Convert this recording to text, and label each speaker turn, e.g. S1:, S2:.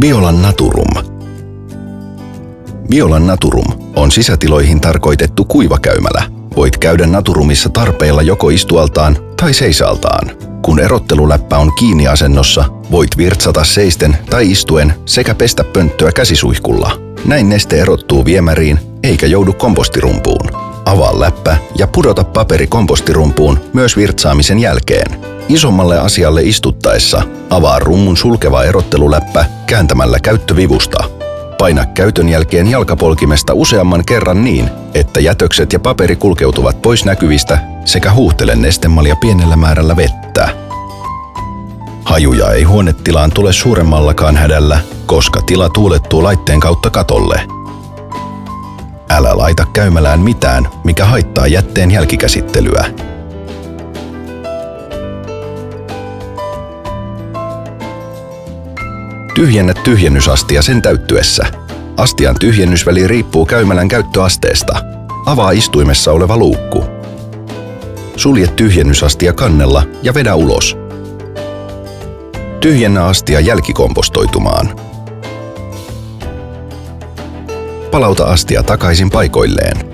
S1: Biolan Naturum. Biolan Naturum on sisätiloihin tarkoitettu kuivakäymälä. Voit käydä Naturumissa tarpeella joko istualtaan tai seisaltaan. Kun erotteluläppä on kiinni asennossa, voit virtsata seisten tai istuen sekä pestä pönttöä käsisuihkulla. Näin neste erottuu viemäriin eikä joudu kompostirumpuun. Avaa läppä ja pudota paperi kompostirumpuun myös virtsaamisen jälkeen. Isommalle asialle istuttaessa avaa rummun sulkeva erotteluläppä kääntämällä käyttövivusta. Paina käytön jälkeen jalkapolkimesta useamman kerran niin, että jätökset ja paperi kulkeutuvat pois näkyvistä sekä huuhtele nestemalja pienellä määrällä vettä. Hajuja ei huonetilaan tule suuremmallakaan hädällä, koska tila tuulettuu laitteen kautta katolle. Älä laita käymälään mitään, mikä haittaa jätteen jälkikäsittelyä. Tyhjennä tyhjennysastia sen täyttyessä. Astian tyhjennysväli riippuu käymälän käyttöasteesta. Avaa istuimessa oleva luukku. Sulje tyhjennysastia kannella ja vedä ulos. Tyhjennä astia jälkikompostoitumaan. Palauta astia takaisin paikoilleen.